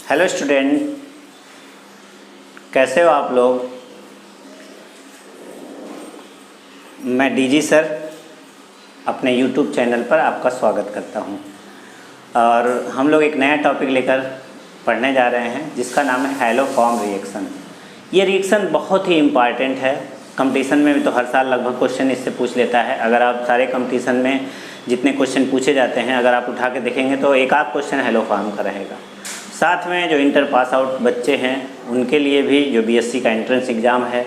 Hello student, कैसे हो आप लोग। मैं डीजी सर अपने यूट्यूब चैनल पर आपका स्वागत करता हूं और हम लोग एक नया टॉपिक लेकर पढ़ने जा रहे हैं जिसका नाम है हैलो फॉर्म रिएक्शन। ये रिएक्शन बहुत ही इम्पॉर्टेंट है। कंपटीशन में भी तो हर साल लगभग क्वेश्चन इससे पूछ लेता है। अगर आप सारे कंपटीशन में जितने क्वेश्चन पूछे जाते हैं अगर आप उठा के देखेंगे तो एक आध क्वेश्चन हैलो फॉर्म का रहेगा। साथ में जो इंटर पास आउट बच्चे हैं उनके लिए भी जो बीएससी का एंट्रेंस एग्ज़ाम है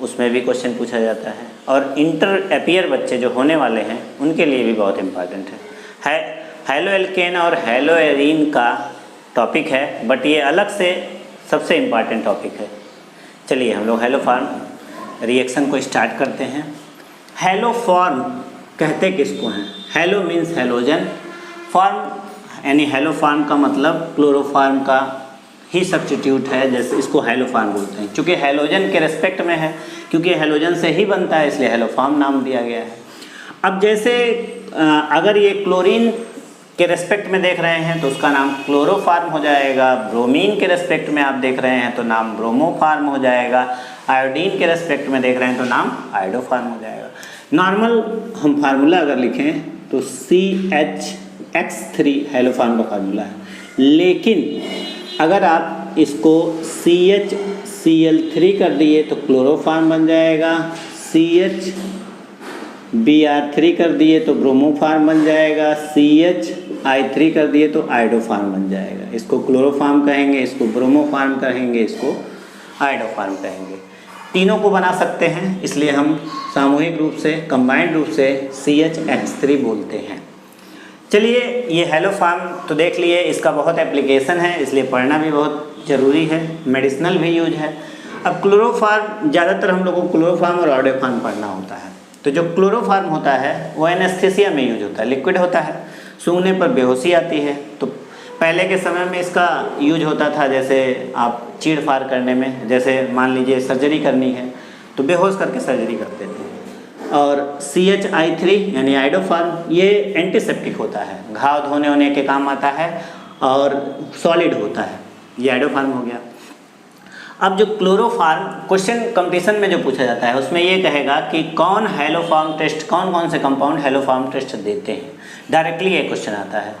उसमें भी क्वेश्चन पूछा जाता है और इंटर अपीयर बच्चे जो होने वाले हैं उनके लिए भी बहुत इम्पॉर्टेंट है। हैलो एल्केन और हैलो एरीन का टॉपिक है, बट ये अलग से सबसे इम्पॉर्टेंट टॉपिक है। चलिए हम लोग हैलो फॉर्म रिएक्शन को स्टार्ट करते हैं। हैलो फॉर्म कहते किसको हैं? हैलो मीन्स हैलोजन, फॉर्म यानी हैलो फॉर्म का मतलब क्लोरोफॉर्म का ही सब्स्टिट्यूट है, जैसे इसको हैलो फॉर्म बोलते हैं। क्योंकि हैलोजन के रेस्पेक्ट में है, क्योंकि हैलोजन से ही बनता है इसलिए हैलो फॉर्म नाम दिया गया है। अब जैसे अगर ये क्लोरीन के रेस्पेक्ट में देख रहे हैं तो उसका नाम क्लोरोफॉर्म हो जाएगा। ब्रोमीन के रेस्पेक्ट में आप देख रहे हैं तो नाम ब्रोमोफॉर्म हो जाएगा। आयोडीन के रेस्पेक्ट में देख रहे हैं तो नाम आयोडोफॉर्म हो जाएगा। नॉर्मल हम फार्मूला अगर लिखें तो CH(X3) हैलो फॉर्म का फार्मूला है, लेकिन अगर आप इसको CHCl3 कर दिए तो क्लोरोफॉर्म बन जाएगा। CHBr3 कर दिए तो ब्रोमोफॉर्म बन जाएगा। CHI3 कर दिए तो आयोडोफॉर्म बन जाएगा। इसको क्लोरोफॉर्म कहेंगे, इसको ब्रोमोफॉर्म कहेंगे, इसको आयोडोफॉर्म कहेंगे। तीनों को बना सकते हैं, इसलिए हम सामूहिक रूप से कंबाइंड रूप से CHX3 बोलते हैं। चलिए, ये हैलो फॉर्म तो देख लिए, इसका बहुत एप्लीकेशन है इसलिए पढ़ना भी बहुत ज़रूरी है। मेडिसिनल भी यूज है। अब क्लोरोफॉर्म, ज़्यादातर हम लोगों को क्लोरोफॉर्म और आयोडोफॉर्म पढ़ना होता है। तो जो क्लोरोफॉर्म होता है वो एनेस्थीसिया में यूज होता है, लिक्विड होता है, सूंघने पर बेहोशी आती है। तो पहले के समय में इसका यूज होता था, जैसे आप चीड़ फाड़ करने में, जैसे मान लीजिए सर्जरी करनी है तो बेहोश करके सर्जरी करते थे। और CHI3 यानी आयोडोफॉर्म ये एंटीसेप्टिक होता है, घाव धोने होने के काम आता है और सॉलिड होता है, ये आयोडोफॉर्म हो गया। अब जो क्लोरोफॉर्म क्वेश्चन कंपटीशन में जो पूछा जाता है उसमें ये कहेगा कि कौन हैलो फॉर्म टेस्ट, कौन कौन से कंपाउंड हैलो फॉर्म टेस्ट देते हैं, डायरेक्टली ये क्वेश्चन आता है।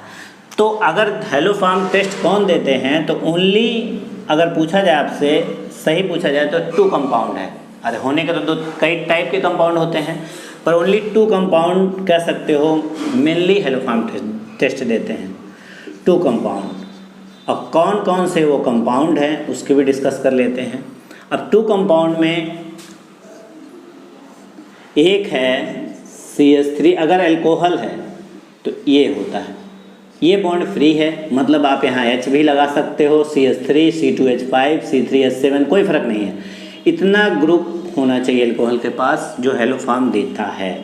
तो अगर हैलो फॉर्म टेस्ट कौन देते हैं तो ओनली, अगर पूछा जाए आपसे, सही पूछा जाए तो 2 कंपाउंड है। अरे होने के तो कई टाइप के कंपाउंड होते हैं, पर ओनली 2 कंपाउंड कह सकते हो मेनली हैलो फॉर्म टेस्ट देते हैं, 2 कंपाउंड। अब कौन कौन से वो कंपाउंड हैं उसके भी डिस्कस कर लेते हैं। अब 2 कंपाउंड में एक है CH3, अगर अल्कोहल है तो ये होता है, ये बॉन्ड फ्री है, मतलब आप यहाँ H भी लगा सकते हो, CH3, C2H5, C3H7, कोई फ़र्क नहीं है। इतना ग्रुप होना चाहिए अल्कोहल के पास जो हैलो फॉर्म देता है।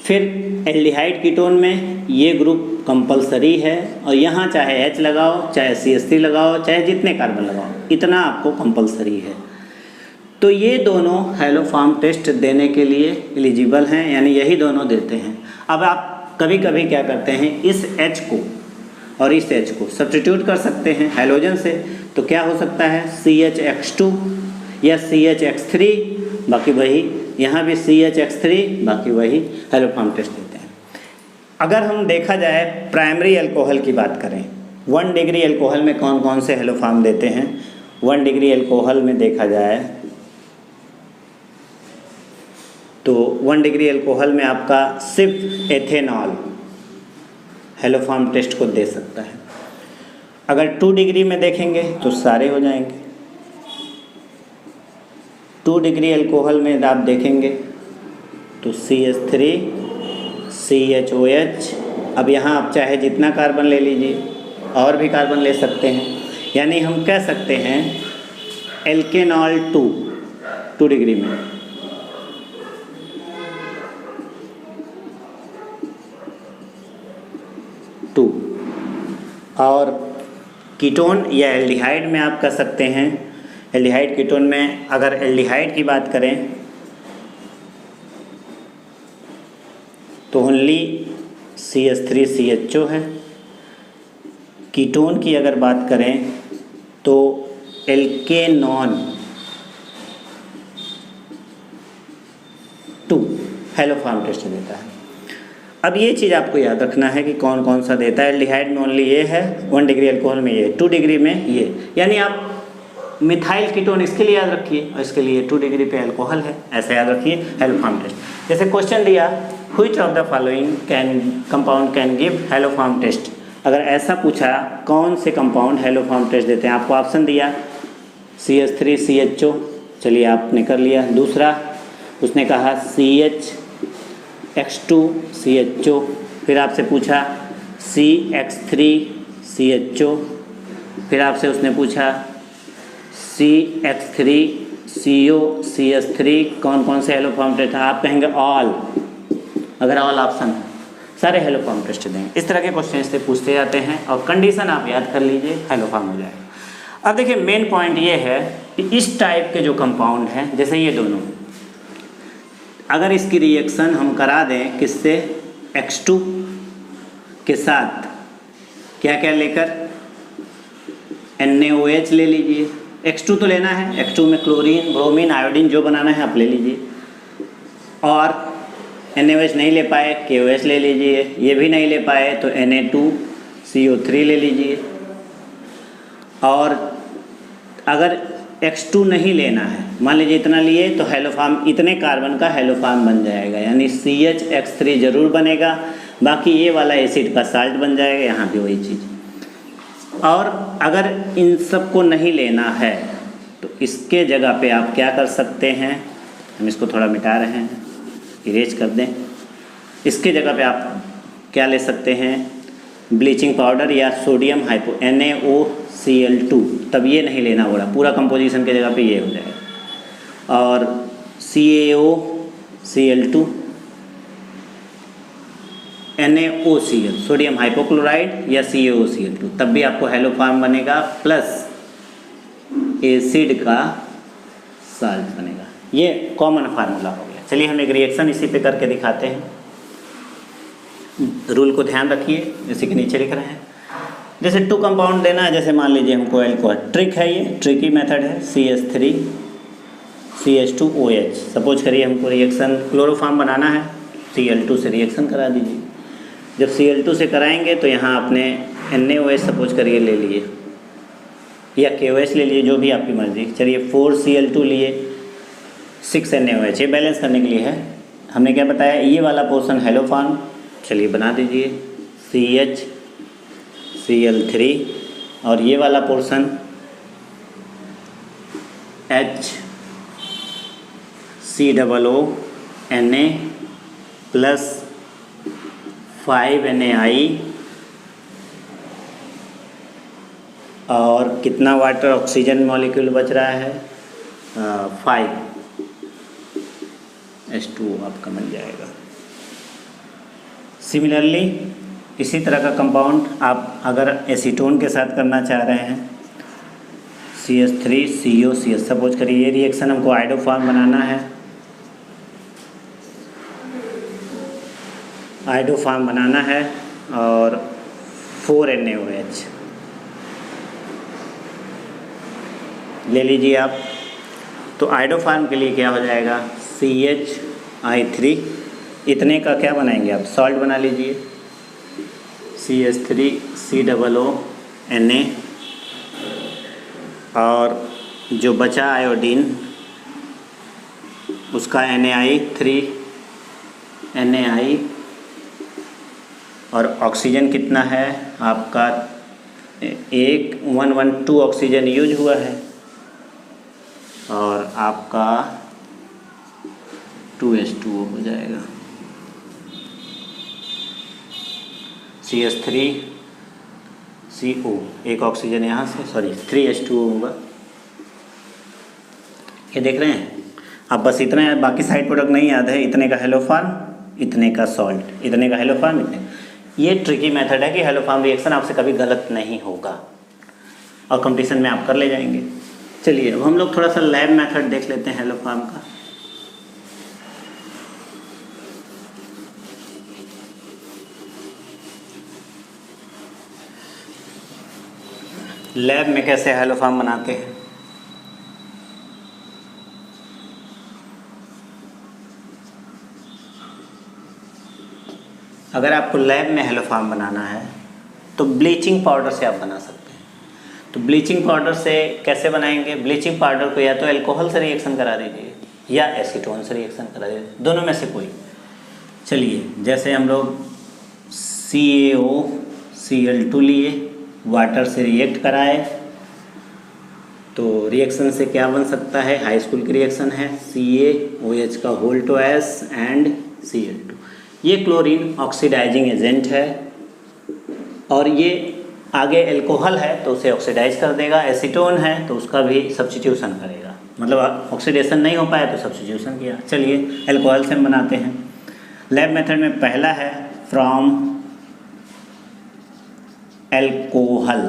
फिर एल्डिहाइड कीटोन में ये ग्रुप कंपलसरी है और यहाँ चाहे H लगाओ, चाहे CH3 लगाओ, चाहे जितने कार्बन लगाओ, इतना आपको कंपलसरी है। तो ये दोनों हैलो फॉर्म टेस्ट देने के लिए एलिजिबल हैं, यानी यही दोनों देते हैं। अब आप कभी कभी क्या करते हैं, इस H को और इस H को सब्स्टिट्यूट कर सकते हैं हैलोजन से, तो क्या हो सकता है CHX2 या CHX3, बाकी वही, यहाँ भी CHX3, बाकी वही हैलो फॉर्म टेस्ट देते हैं। अगर हम देखा जाए प्राइमरी अल्कोहल की बात करें, 1 डिग्री अल्कोहल में कौन कौन से हैलो फॉर्म देते हैं। 1 डिग्री अल्कोहल में देखा जाए तो 1 डिग्री अल्कोहल में आपका सिर्फ एथेनॉल हैलो फॉर्म टेस्ट को दे सकता है। अगर 2 डिग्री में देखेंगे तो सारे हो जाएंगे। 2 डिग्री अल्कोहल में आप देखेंगे तो CH3, CHOH, अब यहाँ आप चाहे जितना कार्बन ले लीजिए, और भी कार्बन ले सकते हैं, यानी हम कह सकते हैं एल्केनॉल 2 डिग्री में। और कीटोन या एल्डिहाइड में आप कह सकते हैं, एल्डिहाइड कीटोन में अगर एल्डिहाइड की बात करें तो ओनली CH3CHO है। कीटोन की अगर बात करें तो एल्केनॉन 2 हेलोफॉर्म टेस्ट देता है। अब ये चीज़ आपको याद रखना है कि कौन कौन सा देता है। एल्डिहाइड में ओनली ये है, 1 डिग्री अल्कोहल में ये, 2 डिग्री में ये, यानी आप मिथाइल कीटोन इसके लिए याद रखिए और इसके लिए 2 डिग्री पे अल्कोहल है, ऐसा याद रखिए हेलोफॉर्म टेस्ट। जैसे क्वेश्चन दिया which of the following compound can give haloform test, अगर ऐसा पूछा कौन से कंपाउंड हेलोफॉर्म टेस्ट देते हैं, आपको ऑप्शन दिया CH3 CHO, चलिए आपने कर लिया। दूसरा उसने कहा CH2 CHO, फिर आपसे पूछा CH3 CHO, फिर आपसे उसने पूछा CH3 CO CH3, कौन कौन से हेलोफॉर्म टेस्ट है, आप कहेंगे ऑल, अगर ऑल ऑप्शन है सारे हेलोफॉर्म टेस्ट देंगे। इस तरह के क्वेश्चन से पूछते जाते हैं और कंडीशन आप याद कर लीजिए, हेलोफॉर्म हो जाएगा। अब देखिए मेन पॉइंट ये है कि इस टाइप के जो कंपाउंड हैं, जैसे ये दोनों, अगर इसकी रिएक्शन हम करा दें किससे, X2 के साथ क्या क्या लेकर, NaOH ले लीजिए, X2 तो लेना है, X2 में क्लोरीन ब्रोमीन आयोडीन जो बनाना है आप ले लीजिए, और NaOH नहीं ले पाए KOH ले लीजिए, ये भी नहीं ले पाए तो Na2CO3 ले लीजिए। और अगर X2 नहीं लेना है, मान लीजिए इतना लिए, तो हेलोफॉर्म इतने कार्बन का हेलोफॉर्म बन जाएगा, यानी CHX3 जरूर बनेगा, बाकी ये वाला एसिड का साल्ट बन जाएगा, यहाँ भी वही चीज़। और अगर इन सब को नहीं लेना है तो इसके जगह पे आप क्या कर सकते हैं, हम इसको थोड़ा मिटा रहे हैं, इरेज कर दें, इसके जगह पे आप क्या ले सकते हैं, ब्लीचिंग पाउडर या सोडियम हाइपो NaOCl2, तब ये नहीं लेना होगा, पूरा कंपोजिशन के जगह पे ये हो जाएगा, और CaOCl2 NaOCl सोडियम हाइपोक्लोराइड या CaOCl2, तब भी आपको हेलोफॉर्म बनेगा प्लस एसिड का साल्ट बनेगा। ये कॉमन फार्मूला हो गया। चलिए हम एक रिएक्शन इसी पे करके दिखाते हैं। रूल को ध्यान रखिए, इसी के नीचे लिख रहे हैं। जैसे 2 कंपाउंड देना है, जैसे मान लीजिए हमको अल्कोहल, ट्रिक है, ये ट्रिकी मेथड है, CH3 CH2OH, सपोज करिए हमको रिएक्शन क्लोरोफॉर्म बनाना है, Cl2 से रिएक्शन करा दीजिए। जब Cl2 से कराएंगे तो यहाँ आपने NaOH सपोज करिए ले लिए या KOH ले लिए, जो भी आपकी मर्जी। चलिए 4Cl2 लिए, 6 NaOH, ये बैलेंस करने के लिए है। हमने क्या बताया, ये वाला पोर्शन हेलोफॉर्म, चलिए बना दीजिए CHCl3, और ये वाला पोर्शन HCOONA प्लस 5NaI, और कितना वाटर ऑक्सीजन मॉलिक्यूल बच रहा है, 5H2O आपका बन जाएगा। सिमिलरली इसी तरह का कंपाउंड आप अगर एसीटोन के साथ करना चाह रहे हैं, CH3COCH, सपोज करिए ये रिएक्शन हमको आइडोफॉर्म बनाना है, आइडोफॉर्म बनाना है, और 4NaOH ले लीजिए आप। तो आइडोफॉर्म के लिए क्या हो जाएगा, CHI3, इतने का क्या बनाएंगे आप, सॉल्ट बना लीजिए, CH3COONA, और जो बचा आयोडीन उसका NaI, और ऑक्सीजन कितना है आपका, 112 ऑक्सीजन यूज हुआ है, और आपका 2H2O हो जाएगा। CH3CO, एक ऑक्सीजन यहाँ से, सॉरी 3H2O होगा। ये देख रहे हैं आप, बस इतना है, बाकी साइड प्रोडक्ट नहीं याद है, इतने का हेलोफॉर्म, इतने का सॉल्ट, इतने का हेलोफॉर्म, इतने। ये ट्रिकी मेथड है कि हेलोफॉर्म रिएक्शन आपसे कभी गलत नहीं होगा और कंपटीशन में आप कर ले जाएंगे। चलिए अब हम लोग थोड़ा सा लैब मेथड देख लेते हैं हेलोफॉर्म का। लैब में कैसे हैलोफॉर्म बनाते हैं। अगर आपको लैब में हैलोफॉर्म बनाना है तो ब्लीचिंग पाउडर से आप बना सकते हैं। तो ब्लीचिंग पाउडर से कैसे बनाएंगे? ब्लीचिंग पाउडर को या तो अल्कोहल से रिएक्शन करा दीजिए या एसीटोन से रिएक्शन करा दीजिए, दोनों में से कोई। चलिए, जैसे हम लोग CaOCl2 लिए, वाटर से रिएक्ट कराए, तो रिएक्शन से क्या बन सकता है? हाई स्कूल की रिएक्शन है, CaOH का whole two S and Cl2। ये क्लोरीन ऑक्सीडाइजिंग एजेंट है और ये आगे अल्कोहल है तो उसे ऑक्सीडाइज कर देगा, एसीटोन है तो उसका भी सब्स्टिट्यूशन करेगा, मतलब ऑक्सीडेशन नहीं हो पाया तो सब्स्टिट्यूशन किया। चलिए अल्कोहल से हम बनाते हैं। लैब मेथड में पहला है फ्रॉम अल्कोहल।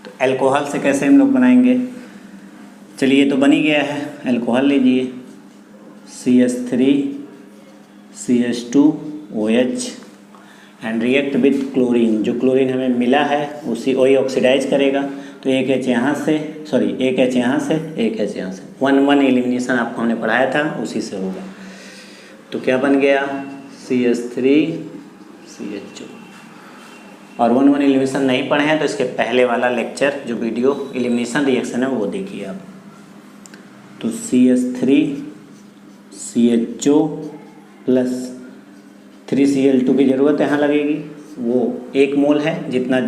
तो अल्कोहल से कैसे हम लोग बनाएंगे? चलिए, तो बन ही गया है। अल्कोहल लीजिए, CH3 CH2OH and react with chlorine. जो क्लोरीन हमें मिला है उसी वही ऑक्सीडाइज करेगा। तो एक H यहाँ से, एक H यहाँ से, एक H यहाँ से, 1-1 एलिमिनेशन आपको हमने पढ़ाया था, उसी से होगा। तो क्या बन गया? CH3 CH2। और 1-1 एलिमिनेशन नहीं पढ़े हैं तो इसके पहले वाला लेक्चर जो वीडियो एलिमिनेशन रिएक्शन है वो देखिए आप। तो CH3 CHO प्लस 3Cl2 की ज़रूरत यहाँ लगेगी, वो 1 मोल है, जितना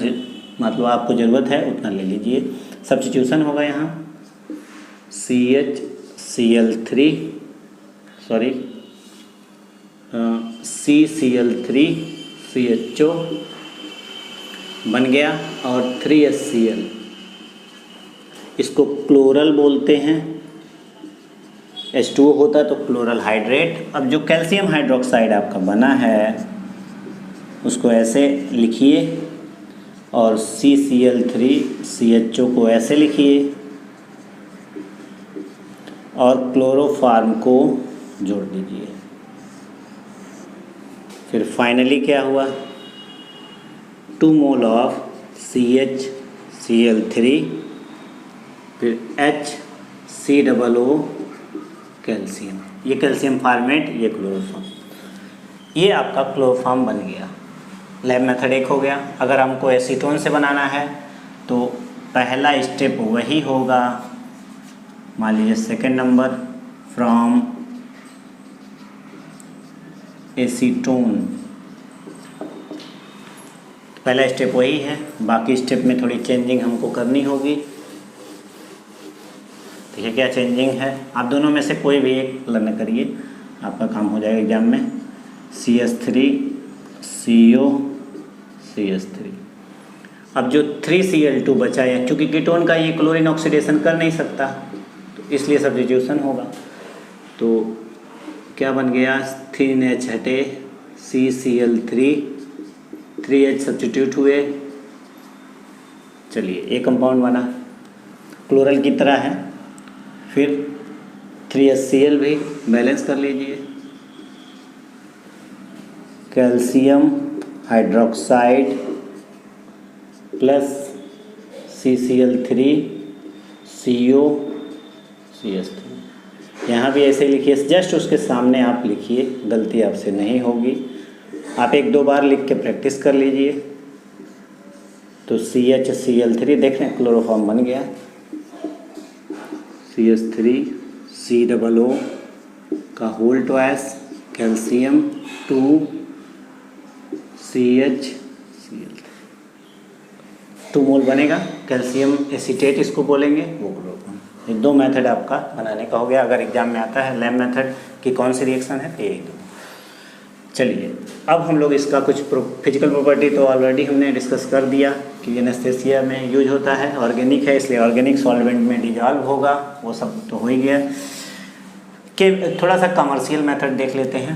मतलब आपको ज़रूरत है उतना ले लीजिए। सब्स्टिट्यूशन होगा यहाँ CCl3 CCl3 CHO बन गया और 3HCl, इसको क्लोरल बोलते हैं। H2O होता है तो क्लोरल हाइड्रेट। अब जो कैल्शियम हाइड्रोक्साइड आपका बना है उसको ऐसे लिखिए और CCl3 CHO को ऐसे लिखिए और क्लोरोफार्म को जोड़ दीजिए। फिर फाइनली क्या हुआ? 2 मोल ऑफ CHCl3 फिर HCOO कैल्शियम, ये कैल्शियम फार्मेट, ये क्लोरोफॉर्म। ये आपका क्लोरोफॉर्म बन गया। लैब मेथड एक हो गया। अगर हमको एसीटोन से बनाना है तो पहला स्टेप वही होगा, मान लीजिए सेकेंड नंबर फ्रॉम एसीटोन। पहला स्टेप वही है, बाकी स्टेप में थोड़ी चेंजिंग हमको करनी होगी। देखिए क्या चेंजिंग है, आप दोनों में से कोई भी एक लर्न करिए, आपका काम हो जाएगा एग्जाम में। CH3 CO CH3। अब जो 3Cl2 बचा है, क्योंकि कीटोन का ये क्लोरीन ऑक्सीडेशन कर नहीं सकता तो इसलिए सब्स्टिट्यूशन होगा। तो क्या बन गया? 3H हटे, CCl3 3H सब्स्टिट्यूट हुए। चलिए एक कंपाउंड बना, क्लोरल की तरह है। फिर 3HCl भी बैलेंस कर लीजिए, calcium hydroxide plus CCl3 CO CH3। यहाँ भी ऐसे लिखिए, जस्ट उसके सामने आप लिखिए, गलती आपसे नहीं होगी। आप 1-2 बार लिख के प्रैक्टिस कर लीजिए। तो CHCl3 देख रहे हैं, क्लोरोफॉर्म बन गया। CH3 COO का whole two S, calcium 2 CHCl3, 2 mole बनेगा। कैल्शियम एसीटेट इसको बोलेंगे, वो क्लोरोफॉर्म। ये 2 मेथड आपका बनाने का हो गया। अगर एग्जाम में आता है लैब मेथड की कौन सी रिएक्शन है, तो यही 2। चलिए अब हम लोग इसका कुछ फिजिकल प्रॉपर्टी तो ऑलरेडी हमने डिस्कस कर दिया कि एनेस्थेसिया में यूज होता है, ऑर्गेनिक है इसलिए ऑर्गेनिक सॉल्वेंट में डिजॉल्व होगा, वो सब तो हो ही गया। कि थोड़ा सा कमर्शियल मेथड देख लेते हैं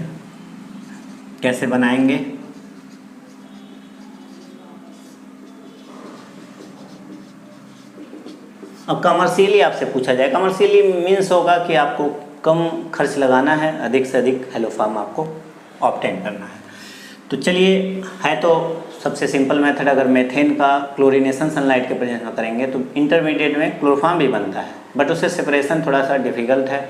कैसे बनाएंगे। अब कमर्शियली आपसे पूछा जाए, कमर्शियली मीन्स होगा कि आपको कम खर्च लगाना है, अधिक से अधिक हैलोफॉर्म आपको ऑब्टेन करना है। तो चलिए, है तो सबसे सिंपल मेथड, अगर मेथेन का क्लोरीनेशन सनलाइट के प्रेजेंस में करेंगे तो इंटरमीडिएट में क्लोरोफॉर्म भी बनता है, बट उससे सेपरेशन थोड़ा सा डिफिकल्ट है,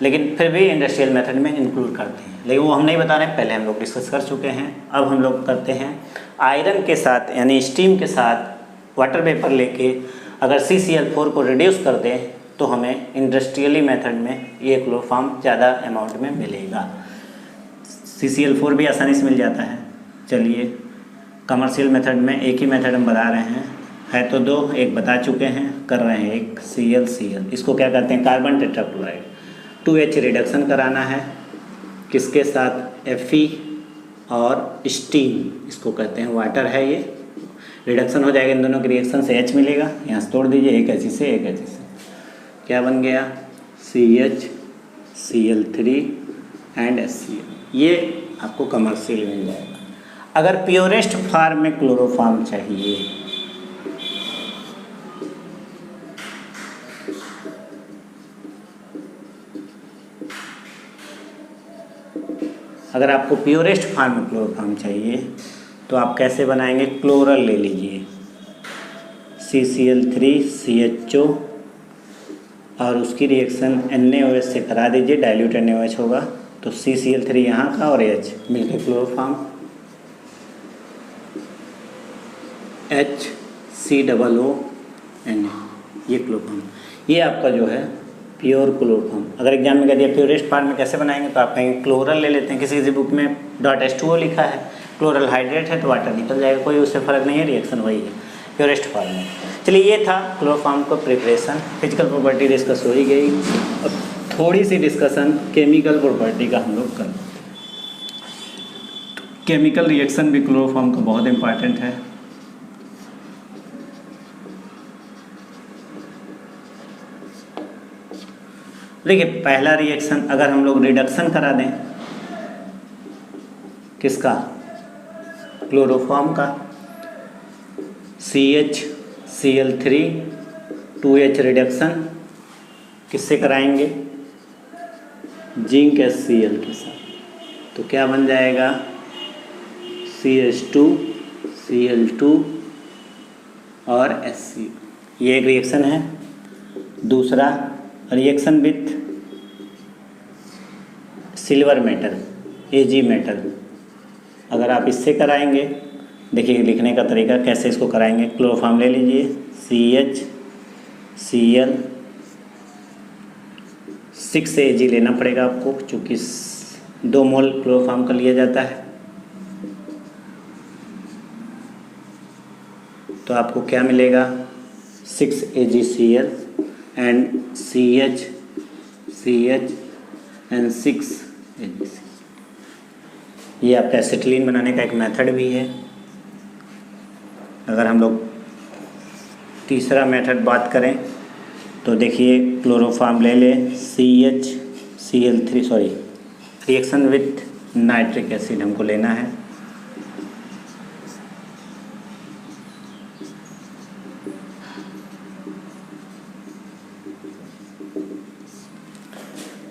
लेकिन फिर भी इंडस्ट्रियल मेथड में इंक्लूड करते हैं, लेकिन वो हम नहीं बता रहे हैं, पहले हम लोग डिस्कस कर चुके हैं। अब हम लोग करते हैं आयरन के साथ यानी स्टीम के साथ वाटर वेपर लेके अगर CCl4 को रिड्यूस कर दें तो हमें इंडस्ट्रियली मेथड में ये क्लोरोफॉर्म ज़्यादा अमाउंट में मिलेगा। CCl4 भी आसानी से मिल जाता है। चलिए कमर्शियल मेथड में एक ही मेथड हम बता रहे हैं, है तो दो, एक बता चुके हैं, कर रहे हैं एक ClCl। इसको क्या कहते हैं, कार्बन टेट्राक्लोराइड। 2H रिडक्शन कराना है, किसके साथ, Fe और स्टीम, इसको कहते हैं वाटर है, ये रिडक्शन हो जाएगा, इन दोनों के रिएक्शन से H मिलेगा, यहाँ से तोड़ दीजिए, एक H से एक H से क्या बन गया, CH Cl3 एंड HCl। ये आपको कमर्शियल मिल जाएगा। अगर प्योरेस्ट फॉर्म में क्लोरोफॉर्म चाहिए अगर आपको प्योरेस्ट फॉर्म में क्लोरोफॉर्म चाहिए तो आप कैसे बनाएंगे, क्लोरल ले लीजिए, CCl3 CHO और उसकी रिएक्शन NaOH से करा दीजिए, डाइल्यूट NaOH होगा तो CCl3 यहाँ का और H मिलकर क्लोरोफॉर्म HCOO ये क्लोरोफॉर्म, ये आपका जो है प्योर क्लोरोफॉर्म। अगर एग्जाम में कह दिया प्योरेस्ट फॉर्म में कैसे बनाएंगे तो आप कहेंगे क्लोरल ले लेते हैं, किसी किसी बुक में .H2O लिखा है, क्लोरल हाइड्रेट है तो वाटर निकल जाएगा, कोई उससे फ़र्क नहीं है, रिएक्शन वही है प्योरेस्ट फॉर्म में। चलिए ये था क्लोरोफॉर्म का प्रिपरेशन। फिजिकल प्रॉपर्टी डिस्कस हो ही गई, अब थोड़ी सी डिस्कशन केमिकल प्रॉपर्टी का हम लोग करें। केमिकल रिएक्शन भी क्लोरोफॉर्म का बहुत इंपॉर्टेंट है। देखिए पहला रिएक्शन अगर हम लोग रिडक्शन करा दें, किसका, क्लोरोफॉर्म का, CHCl3 2H रिडक्शन किससे कराएंगे, जिंक HCl के साथ, तो क्या बन जाएगा, CH2 Cl2 और HCl। ये एक रिएक्शन है। दूसरा reaction with silver metal Ag metal, अगर आप इससे कराएंगे, देखिए लिखने का तरीका कैसे इसको कराएंगे, क्लोरोफॉर्म ले लीजिए, CHCl 6 Ag लेना पड़ेगा आपको, चूँकि 2 मोल क्लोरोफॉर्म का लिया जाता है। तो आपको क्या मिलेगा, 6 AgCl and CH and 6 AgCl। ये आपका एसिटिलीन बनाने का एक मेथड भी है। अगर हम लोग तीसरा मेथड बात करें तो देखिए क्लोरोफॉर्म ले लें, CHCl3 reaction with nitric acid हमको लेना है।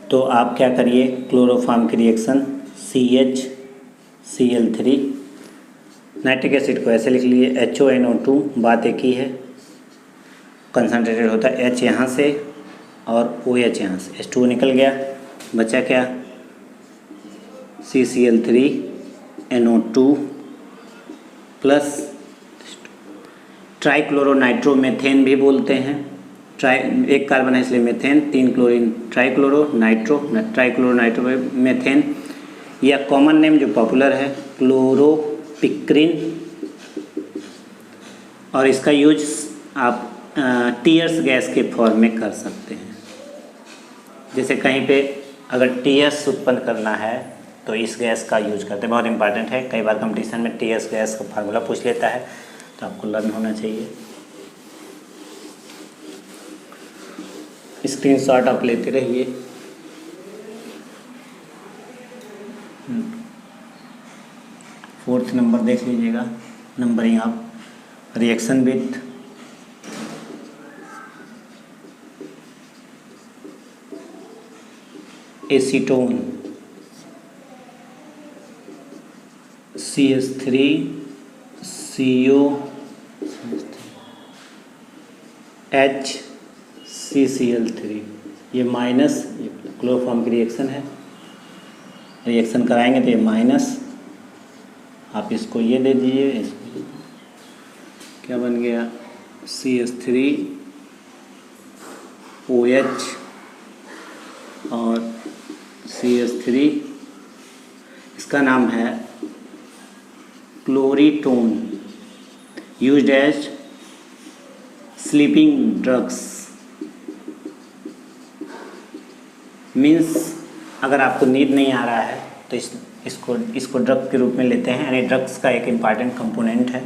तो आप क्या करिए, क्लोरोफॉर्म की रिएक्शन CHCl3 नाइट्रिक एसिड को ऐसे लिख लीजिए HONO2, बात एक ही है, कंसनट्रेटेड होता है H यहाँ से और OH यहाँ से, H2O निकल गया, बचा क्या, CCl3NO2 प्लस ट्राइक्लोरोनाइट्रोमेथेन भी बोलते हैं। एक कार्बन है इसलिए मेथेन, 3 क्लोरीन ट्राइक्लोरो नाइट्रो, ट्राइक्लोरोनाइट्रोमेथेन, या कॉमन नेम जो पॉपुलर है क्लोरोपिक्रिन, और इसका यूज आप टीयर्स गैस के फॉर्म में कर सकते हैं। जैसे कहीं पे अगर टीयर्स उत्पन्न करना है तो इस गैस का यूज करते हैं, बहुत इंपॉर्टेंट है, कई बार कंपटीशन में टीयर्स गैस का फार्मूला पूछ लेता है, तो आपको लर्न होना चाहिए। स्क्रीनशॉट आप लेते रहिए। फोर्थ नंबर देख लीजिएगा, नंबरिंग आप, reaction with acetone CH3 COHCCl3, ये माइनस क्लोरोफॉर्म की रिएक्शन है, रिएक्शन कराएंगे तो ये माइनस, आप इसको ये दे दीजिए, इसको क्या बन गया CH3OH और CH3, इसका नाम है chloretone, used as sleeping drugs. Means अगर आपको नींद नहीं आ रहा है तो इसको ड्रग के रूप में लेते हैं, यानी ड्रग्स का एक इम्पॉर्टेंट कंपोनेंट है।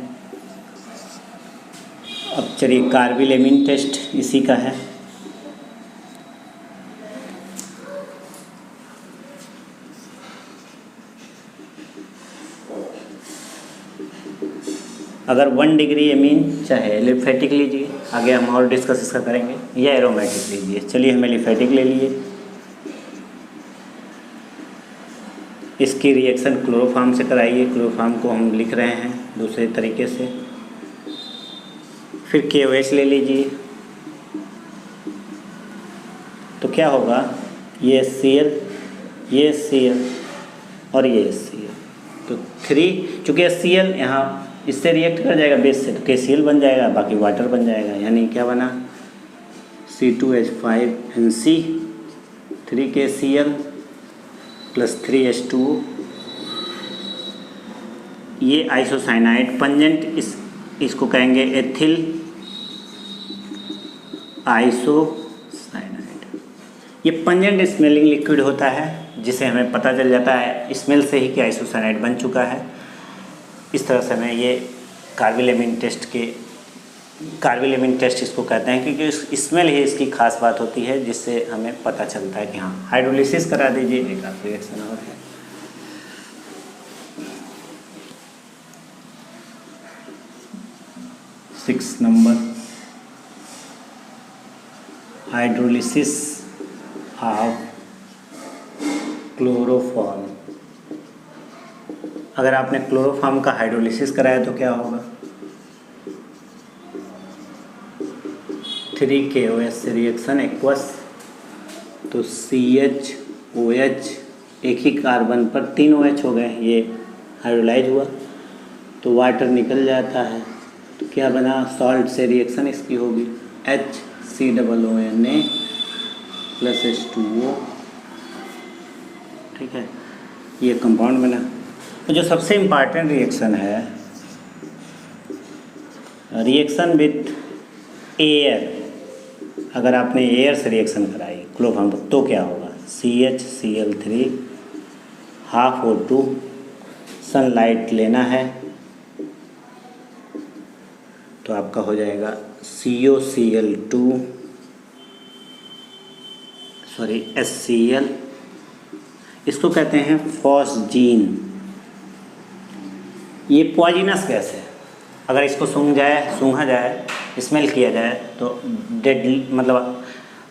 अब चलिए कार्बिलेमिन टेस्ट इसी का है। अगर 1 डिग्री एमीन चाहे एलिफेटिक लीजिए, आगे हम और डिस्कस इसका करेंगे, या एरोमेटिक लीजिए। चलिए हम एलिफेटिक ले लिए। इसकी रिएक्शन क्लोरोफॉर्म से कराइए, क्लोरोफॉर्म को हम लिख रहे हैं दूसरे तरीके से। फिर KOH ले लीजिए, तो क्या होगा, ये Cl, ये Cl और ये Cl, तो 3, चूँकि Cl यहाँ इससे रिएक्ट कर जाएगा बेस से, तो KCl बन जाएगा, बाकी वाटर बन जाएगा, यानी क्या बना C2H5NC 3KCl प्लस 3H2O। ये आइसोसाइनाइड पंजेंट, इसको कहेंगे एथिल आइसोसाइनाइड। ये पंजेंट स्मेलिंग लिक्विड होता है, जिसे हमें पता चल जाता है स्मेल से ही कि आइसोसाइनाइड बन चुका है। इस तरह से हमें ये कार्बिलेमिन टेस्ट इसको कहते हैं, क्योंकि स्मेल ही इसकी खास बात होती है, जिससे हमें पता चलता है कि हाँ हाइड्रोलिसिस करा दीजिए। एक आप रिएक्शन और है, six number, hydrolysis of chloroform. अगर आपने क्लोरोफॉर्म का हाइड्रोलिसिस कराया तो क्या होगा, 3KOH से रिएक्शन एक्वस, तो CHOH, एक ही कार्बन पर 3 OH हो गए, ये हाइड्रोलाइज हुआ तो वाटर निकल जाता है, तो क्या बना, सॉल्ट से रिएक्शन इसकी होगी HCOONA प्लस H2O, ठीक है, ये कंपाउंड बना। तो जो सबसे इम्पॉर्टेंट रिएक्शन है, रिएक्शन विथ एयर, अगर आपने एयर से रिएक्शन कराई क्लोरोफॉर्म तो क्या होगा, CHCl3 हाफ O2, सनलाइट लेना है तो आपका हो जाएगा HCl, इसको कहते हैं फॉस्जीन। ये पॉइजनस गैस है, अगर इसको सूंघा जाए, स्मेल किया जाए तो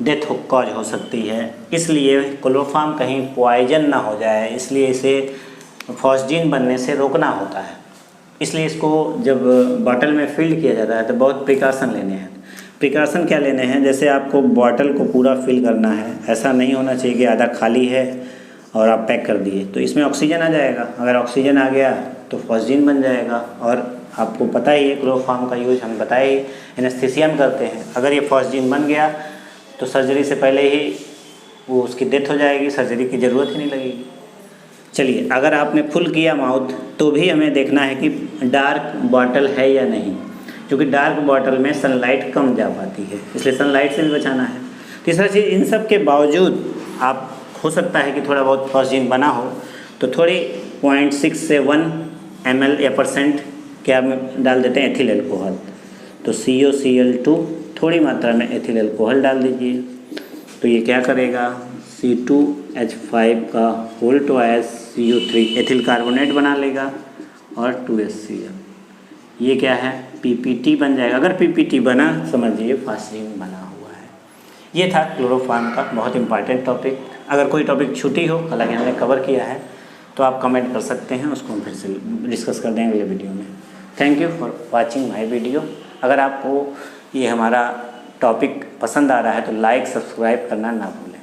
डेथ कॉज हो सकती है। इसलिए क्लोरोफॉर्म कहीं पॉइजन ना हो जाए, इसलिए इसे फॉस्जीन बनने से रोकना होता है। इसलिए इसको जब बॉटल में फिल किया जाता है तो बहुत प्रिकॉशन लेने हैं। प्रिकॉशन क्या लेने हैं, जैसे आपको बॉटल को पूरा फिल करना है, ऐसा नहीं होना चाहिए कि आधा खाली है और आप पैक कर दिए, तो इसमें ऑक्सीजन आ जाएगा। अगर ऑक्सीजन आ गया तो फॉस्जीन बन जाएगा। और आपको पता ही है क्लोरोफॉर्म का यूज हम बताए ही एनेस्थीसिया में करते हैं। अगर ये फॉस्जीन बन गया तो सर्जरी से पहले ही वो उसकी डेथ हो जाएगी, सर्जरी की ज़रूरत ही नहीं लगेगी। चलिए, अगर आपने फुल किया माउथ तो भी हमें देखना है कि डार्क बॉटल है या नहीं, क्योंकि डार्क बॉटल में सनलाइट कम जा पाती है, इसलिए सनलाइट से भी बचाना है। तीसरा चीज़, इन सब के बावजूद आप हो सकता है कि थोड़ा बहुत फॉस्जीन बना हो तो थोड़ी 0.6 से 1 ml या % क्या डाल देते हैं, एथिल अल्कोहल। तो COCl2 थोड़ी मात्रा में एथिल अल्कोहल डाल दीजिए, तो ये क्या करेगा, C2H5 का whole twice CO3 ethyl carbonate बना लेगा और 2HCl। ये क्या है, PPT बन जाएगा। अगर PPT बना समझिए फॉस्जीन बना हुआ है। ये था क्लोरोफॉर्म का बहुत इंपॉर्टेंट टॉपिक। अगर कोई टॉपिक छूटी हो, हालांकि हमने कवर किया है, तो आप कमेंट कर सकते हैं, उसको हम फिर से डिस्कस कर देंगे अगले वीडियो में। Thank you for watching my video. अगर आपको ये हमारा टॉपिक पसंद आ रहा है तो लाइक सब्सक्राइब करना ना भूलें।